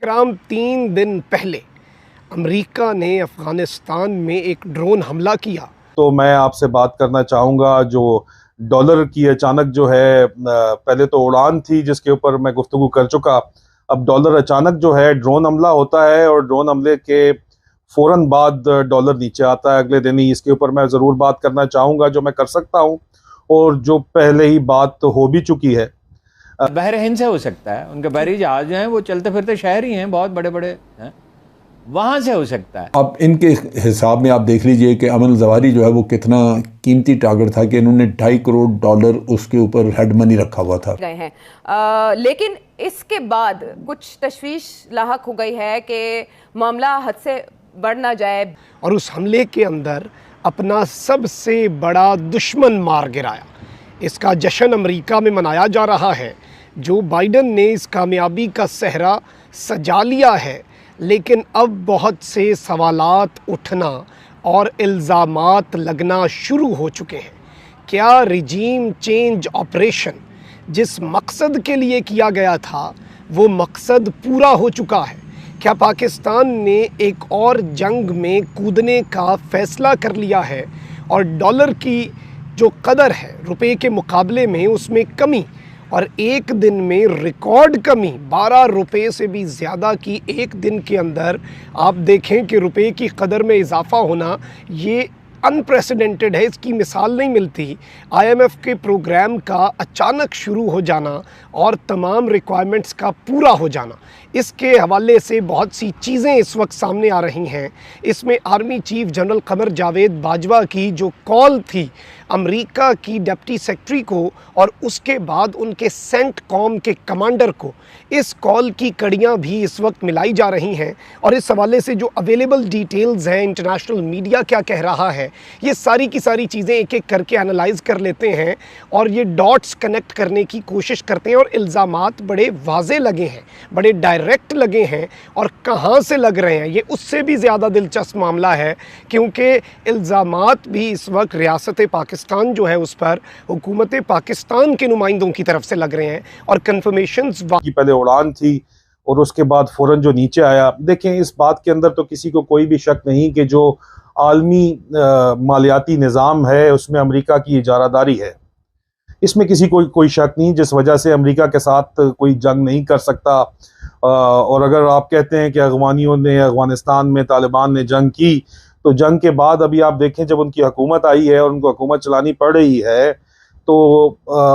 کرام 3 दिन पहले अमेरिका ने अफ़गानिस्तान में एक ड्रोन हमला किया। तो मैं आपसे बात करना चाहूँगा जो डॉलर की अचानक जो है पहले तो उड़ान थी जिसके ऊपर मैं गुफ्तगू कर चुका। अब डॉलर अचानक जो है ड्रोन हमला होता है और ड्रोन हमले के फ़ौरन बाद डॉलर नीचे आता है अगले दिन ही। इसके ऊपर मैं ज़रूर बात करना चाहूँगा जो मैं कर सकता हूँ और जो पहले ही बात हो भी चुकी है। बहर हिंद से हो सकता है, उनके बहरी जहाज जो हैं वो चलते फिरते शहर ही हैं, बहुत बड़े बड़े हैं, वहाँ से हो सकता है। अब इनके हिसाब में आप देख लीजिए कि अमन ज़वारी जो है वो कितना कीमती टारगेट था कि इन्होंने $2.5 करोड़ उसके ऊपर हेड मनी रखा हुआ था। गए हैं लेकिन इसके बाद कुछ तशवीश लाहक हो गई है कि मामला हद से बढ़ ना जाए और उस हमले के अंदर अपना सबसे बड़ा दुश्मन मार गिराया। इसका जश्न अमेरिका में मनाया जा रहा है। जो बाइडन ने इस कामयाबी का सेहरा सजा लिया है, लेकिन अब बहुत से सवालात उठना और इल्ज़ामात लगना शुरू हो चुके हैं। क्या रिजीम चेंज ऑपरेशन जिस मकसद के लिए किया गया था वो मकसद पूरा हो चुका है? क्या पाकिस्तान ने एक और जंग में कूदने का फ़ैसला कर लिया है और डॉलर की जो कदर है रुपए के मुकाबले में उसमें कमी और एक दिन में रिकॉर्ड कमी 12 रुपए से भी ज़्यादा की एक दिन के अंदर आप देखें कि रुपए की कदर में इजाफ़ा होना ये अनप्रेसिडेंटेड है, इसकी मिसाल नहीं मिलती। IMF के प्रोग्राम का अचानक शुरू हो जाना और तमाम रिक्वायरमेंट्स का पूरा हो जाना, इसके हवाले से बहुत सी चीज़ें इस वक्त सामने आ रही हैं। इसमें army chief general Qamar Javed Bajwa की जो कॉल थी अमेरिका की डिप्टी सेक्रेटरी को और उसके बाद उनके सेंट कॉम के कमांडर को, इस कॉल की कड़ियाँ भी इस वक्त मिलाई जा रही हैं और इस हवाले से जो अवेलेबल डिटेल्स हैं, इंटरनेशनल मीडिया क्या कह रहा है, ये सारी की सारी चीज़ें एक एक करके एनालाइज कर लेते हैं और ये डॉट्स कनेक्ट करने की कोशिश करते हैं और इल्ज़ामात बड़े वाज़े लगे हैं, बड़े डायरेक्ट लगे हैं और कहाँ से लग रहे हैं ये उससे भी ज़्यादा दिलचस्प मामला है, क्योंकि इल्ज़ामात भी इस वक्त रियासत पाकिस्तान जो है उस पर हुकूमत पाकिस्तान के नुमाइंदों की तरफ से लग रहे हैं और कन्फर्मेशंस की पहले उड़ान थी और उसके बाद फ़ौरन जो नीचे आया। देखें इस बात के अंदर तो किसी को कोई भी शक नहीं कि जो आलमी मालियाती निज़ाम है उसमें अमेरिका की इजारादारी है, इसमें किसी को कोई शक नहीं, जिस वजह से अमेरिका के साथ कोई जंग नहीं कर सकता। और अगर आप कहते हैं कि अफगानियों ने अफगानिस्तान में तालिबान ने जंग की, तो जंग के बाद अभी आप देखें जब उनकी हुकूमत आई है और उनको हुकूमत चलानी पड़ रही है तो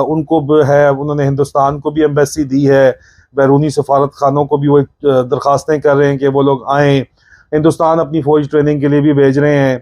उनको है उन्होंने हिंदुस्तान को भी एम्बेसी दी है, बैरूनी सफारत खानों को भी वो दरख्वास्तें कर रहे हैं कि वो लोग आएँ, हिंदुस्तान अपनी फ़ौज ट्रेनिंग के लिए भी भेज रहे हैं।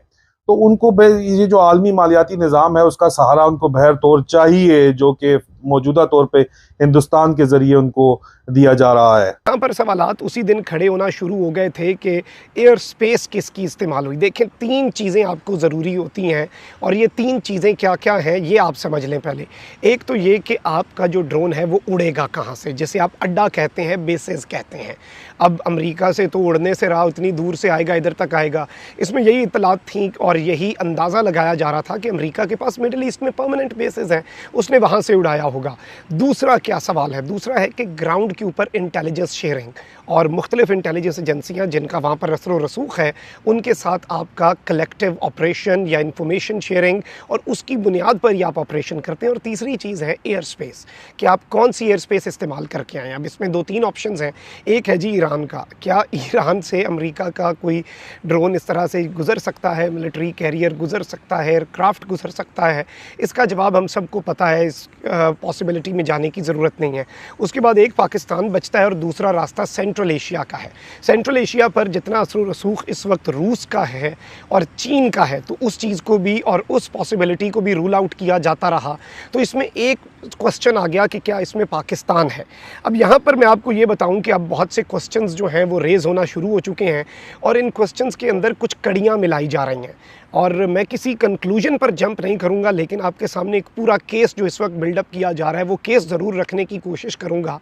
तो उनको ये जो आलमी मालियाती निज़ाम है उसका सहारा उनको बहर तौर चाहिए, जो कि मौजूदा तौर पे हिंदुस्तान के ज़रिए उनको दिया जा रहा है। यहाँ पर सवालात उसी दिन खड़े होना शुरू हो गए थे कि एयर स्पेस किसकी इस्तेमाल हुई। देखें 3 चीज़ें आपको ज़रूरी होती हैं और ये 3 चीज़ें क्या क्या हैं ये आप समझ लें। पहले एक तो ये कि आपका जो ड्रोन है वो उड़ेगा कहाँ से, जैसे आप अड्डा कहते हैं, बेसेस कहते हैं। अब अमेरिका से तो उड़ने से रहा, उतनी दूर से आएगा, इधर तक आएगा। इसमें यही इतलात थी और यही अंदाज़ा लगाया जा रहा था कि अमेरिका के पास मिडल ईस्ट में परमानेंट बेसेस हैं, उसने वहाँ से उड़ाया होगा। दूसरा क्या सवाल है, दूसरा है कि ग्राउंड के ऊपर इंटेलिजेंस शेयरिंग और मुख्तलिफ इंटेलिजेंस एजेंसियाँ जिनका वहाँ पर असर रसूख है उनके साथ आपका कलेक्टिव ऑपरेशन या इंफॉर्मेशन शेयरिंग और उसकी बुनियाद पर ही आप ऑपरेशन करते हैं। और तीसरी चीज़ है एयर स्पेस, कि आप कौन सी एयर स्पेस इस्तेमाल करके आएँ। अब इसमें 2-3 ऑप्शंस हैं। एक है जी ईरान का, क्या ईरान से अमेरिका का कोई ड्रोन इस तरह से गुजर सकता है, मिलिट्री कैरियर गुजर सकता है, एयरक्राफ्ट गुजर सकता है? इसका जवाब हम सबको पता है, इस पॉसिबिलिटी में जाने की ज़रूरत नहीं है। उसके बाद एक पाकिस्तान बचता है और दूसरा रास्ता सेंट्रल एशिया का है। सेंट्रल एशिया पर जितना असर रसूख इस वक्त रूस का है और चीन का है, तो उस चीज़ को भी और उस पॉसिबिलिटी को भी रूल आउट किया जाता रहा। तो इसमें एक क्वेश्चन आ गया कि क्या इसमें पाकिस्तान है। अब यहाँ पर मैं आपको ये बताऊँ कि अब बहुत से क्वेश्चंस जो हैं वो रेज़ होना शुरू हो चुके हैं और इन क्वेश्चंस के अंदर कुछ कड़ियाँ मिलाई जा रही हैं और मैं किसी कंक्लूजन पर जंप नहीं करूँगा, लेकिन आपके सामने एक पूरा केस जो इस वक्त बिल्डअप किया जा रहा है वो केस ज़रूर रखने की कोशिश करूँगा।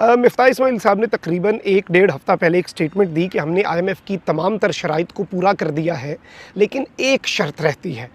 मिफ्ताह इस्माइल साहब ने तकरीबन 1-1.5 हफ़्ता पहले एक स्टेटमेंट दी कि हमने IMF की तमाम तर शराइत को पूरा कर दिया है, लेकिन एक शर्त रहती है,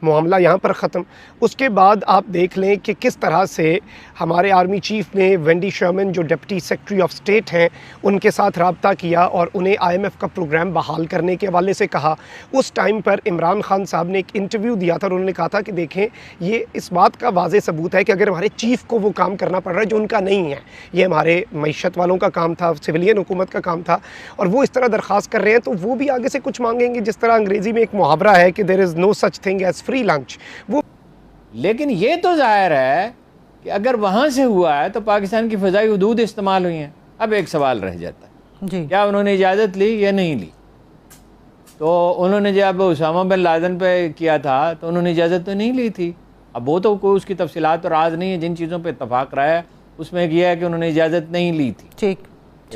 معاملہ یہاں پر ختم. اس کے بعد آپ دیکھ لیں کہ کس طرح سے ہمارے آرمی چیف نے وینڈی شرمن جو ڈپٹی سیکرٹری آف اسٹیٹ ہیں ان کے ساتھ رابطہ کیا اور انہیں IMF کا پروگرام بحال کرنے کے حوالے سے کہا. اس ٹائم پر عمران خان صاحب نے ایک انٹرویو دیا تھا اور انہوں نے کہا تھا کہ دیکھیں یہ اس بات کا واضح ثبوت ہے کہ اگر ہمارے چیف کو وہ کام کرنا پڑ رہا ہے جو ان کا نہیں ہے, یہ ہمارے معیشت والوں کا کام تھا, سویلین حکومت کا کام تھا, اور وہ اس طرح درخواست کر رہے ہیں تو وہ بھی آگے سے کچھ مانگیں گے. جس طرح انگریزی میں ایک محاورہ ہے کہ there is no such thing as free lunch. وہ لیکن یہ تو ظاہر ہے کہ اگر وہاں سے ہوا ہے تو پاکستان کی فضائی حدود استعمال ہوئی ہیں. اب ایک سوال رہ جاتا ہے جی کیا انہوں نے اجازت لی یا نہیں لی؟ تو انہوں نے جب اسامہ بن لادن پہ کیا تھا تو انہوں نے اجازت تو نہیں لی تھی. اب وہ تو کوئی اس کی تفصیلات تو راز نہیں ہے, جن چیزوں پہ اتفاق رہا ہے اس میں یہ ہے کہ انہوں نے اجازت نہیں لی تھی. ٹھیک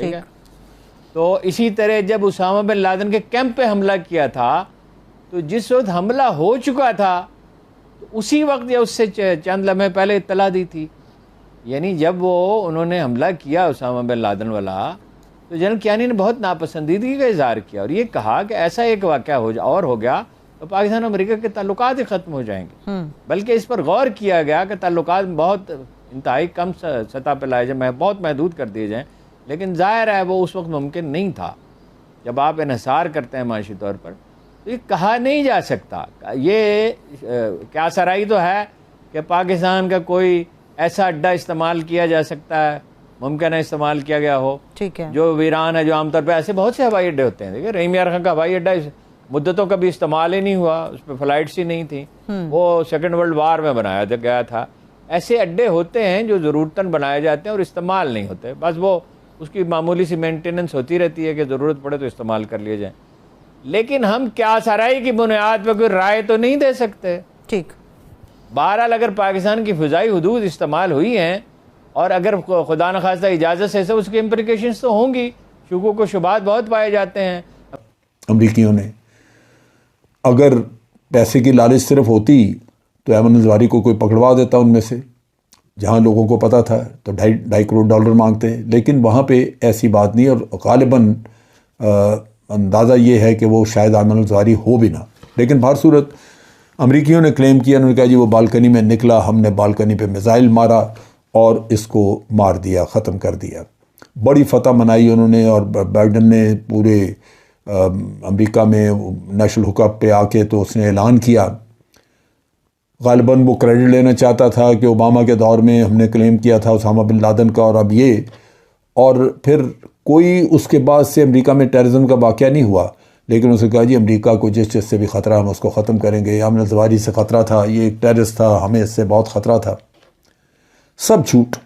ہے. تو اسی طرح جب اسامہ بن لادن کے کیمپ پہ حملہ کیا تھا تو جس وقت حملہ ہو چکا تھا تو اسی وقت یا اس سے چند لمحے پہلے اطلاع دی تھی. یعنی جب وہ انہوں نے حملہ کیا اسامہ بن لادن والا تو جنرل کیانی نے بہت ناپسندیدگی کا اظہار کیا اور یہ کہا کہ ایسا ایک واقعہ اور ہو گیا تو پاکستان اور امریکہ کے تعلقات ہی ختم ہو جائیں گے. بلکہ اس پر غور کیا گیا کہ تعلقات بہت انتہائی کم سطح پہ لائے جائیں, بہت محدود کر دیے جائیں. لیکن ظاہر ہے وہ اس وقت ممکن نہیں تھا. جب آپ انحصار کرتے ہیں معاشی طور پر تو یہ کہا نہیں جا سکتا. یہ کیا سرائی تو ہے کہ پاکستان کا کوئی ایسا اڈا استعمال کیا جا سکتا ہے, ممکن ہے استعمال کیا گیا ہو, ٹھیک ہے, جو ویران ہے, جو عام طور پہ ایسے بہت سے ہوائی اڈے ہوتے ہیں. دیکھیں رحیم یار خان کا ہوائی اڈا مدتوں کا بھی استعمال ہی نہیں ہوا, اس پہ فلائٹس ہی نہیں تھیں, وہ سیکنڈ ورلڈ وار میں بنایا گیا تھا. ایسے اڈے ہوتے ہیں جو ضرورتاً بنائے جاتے ہیں اور استعمال نہیں ہوتے, بس وہ اس کی معمولی سی مینٹیننس ہوتی رہتی ہے کہ ضرورت پڑے تو استعمال کر لیے جائیں. لیکن ہم کیا سرائی کی بنیاد پہ کوئی رائے تو نہیں دے سکتے. ٹھیک. بہرحال اگر پاکستان کی فضائی حدود استعمال ہوئی ہیں اور اگر خدا نخواستہ اجازت سے اس کی امپلیکیشنز تو ہوں گی, شکوک و شبہات بہت پائے جاتے ہیں. امریکیوں نے اگر پیسے کی لالچ صرف ہوتی تو ایمن الزواری کو کوئی پکڑوا دیتا ان میں سے, جہاں لوگوں کو پتہ تھا تو $2.5 کروڑ مانگتے ہیں. لیکن وہاں پہ ایسی بات نہیں, اور غالباً اندازہ یہ ہے کہ وہ شاید ایمن الزواری ہو بھی نہ. لیکن بہر صورت امریکیوں نے کلیم کیا, انہوں نے کہا جی وہ بالکنی میں نکلا, ہم نے بالکنی پہ میزائل مارا اور اس کو مار دیا, ختم کر دیا. بڑی فتح منائی انہوں نے, اور بائیڈن نے پورے امریکہ میں نیشنل ہک اپ پہ آ کے تو اس نے اعلان کیا. غالباً وہ کریڈٹ لینا چاہتا تھا کہ اوباما کے دور میں ہم نے کلیم کیا تھا اسامہ بن لادن کا, اور اب یہ, اور پھر کوئی اس کے بعد سے امریکہ میں ٹیررزم کا واقعہ نہیں ہوا. لیکن اس نے کہا جی امریکہ کو جس چیز سے بھی خطرہ ہم اس کو ختم کریں گے. ایمن الزواری سے خطرہ تھا, یہ ایک ٹیررسٹ تھا, ہمیں اس سے بہت خطرہ تھا. سب جھوٹ.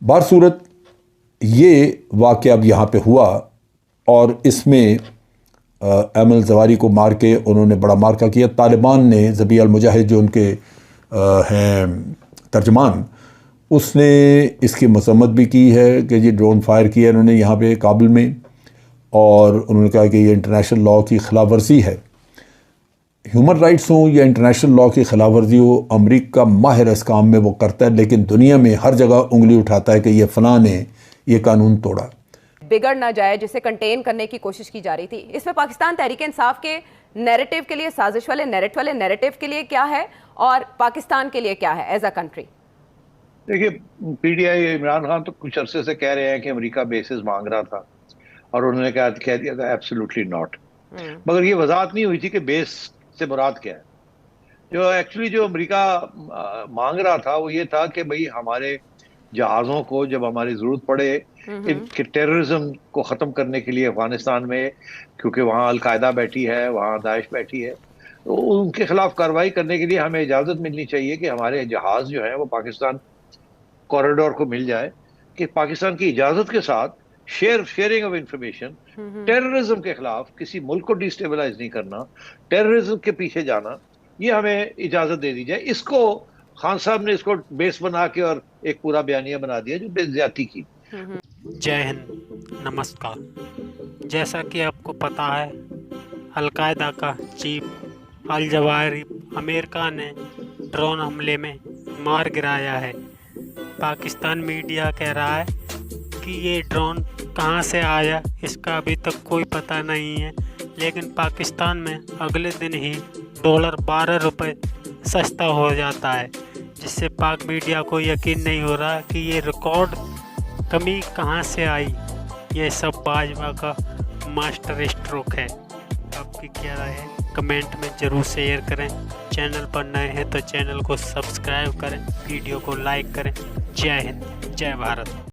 بہر صورت یہ واقعہ اب یہاں پہ ہوا, اور اس میں ایمن الزواری کو مار کے انہوں نے بڑا مارکا کیا. طالبان نے ذبیح المجاہد جو ان کے ہیں ترجمان, اس نے اس کی مذمت بھی کی ہے کہ یہ ڈرون فائر کیا انہوں نے یہاں پہ کابل میں, اور انہوں نے کہا کہ یہ انٹرنیشنل لاء کی خلاف ورزی ہے. ہیومن رائٹس ہوں یا انٹرنیشنل لاء کی خلاف ورزی ہو, امریکہ ماہر اس کام میں وہ کرتا ہے, لیکن دنیا میں ہر جگہ انگلی اٹھاتا ہے کہ یہ فلاں نے یہ قانون توڑا. بگڑ نہ جائے جسے کنٹین کرنے کی کوشش کی جا رہی تھی, اس میں پاکستان تحریک انصاف کے نیریٹو کے لیے, سازش والے نیریٹو کے لیے کیا ہے اور پاکستان کے لیے کیا ہے ایز اے کنٹری؟ دیکھیے P T I Imran Khan تو کچھ عرصے سے کہہ رہے ہیں کہ امریکہ بیسز مانگ رہا تھا, اور انہوں نے کہہ دیا تھا ایبسولوٹلی ناٹ. مگر یہ وضاحت نہیں ہوئی تھی کہ بیس سے مراد کیا ہے. جو ایکچولی جو امریکہ مانگ رہا تھا وہ یہ تھا کہ بھئی ہمارے جہازوں کو جب ہماری ضرورت پڑے ان کے ٹیررزم کو ختم کرنے کے لیے افغانستان میں, کیونکہ وہاں القاعدہ بیٹھی ہے, وہاں داعش بیٹھی ہے, تو ان کے خلاف کارروائی کرنے کے لیے ہمیں اجازت ملنی چاہیے کہ ہمارے جہاز جو ہیں وہ پاکستان کوریڈور کو مل جائے, کہ پاکستان کی اجازت کے ساتھ شیئرنگ آف انفارمیشن, ٹیررزم کے خلاف کسی ملک کو ڈیسٹیبلائز نہیں کرنا, ٹیررزم کے پیچھے جانا, یہ ہمیں اجازت دے دی جائے. اس کو خان صاحب نے اس کو بیس بنا کے اور ایک پورا بیانیہ بنا دیا جو بے زیادتی کی. جے ہند, نمسکار. جیسا کہ آپ کو پتا ہے القاعدہ کا چیف الجواہری امریکہ نے ڈرون حملے میں مار گرایا ہے. پاکستان میڈیا کہہ رہا ہے کہ یہ ڈرون کہاں سے آیا اس کا ابھی تک کوئی پتہ نہیں ہے, لیکن پاکستان میں اگلے دن ہی डॉलर 12 रुपए सस्ता हो जाता है, जिससे पाक मीडिया को यकीन नहीं हो रहा कि ये रिकॉर्ड कमी कहां से आई। ये सब भाजपा का मास्टर स्ट्रोक है। आपकी क्या राय है कमेंट में ज़रूर शेयर करें। चैनल पर नए हैं तो चैनल को सब्सक्राइब करें, वीडियो को लाइक करें। जय हिंद, जय भारत।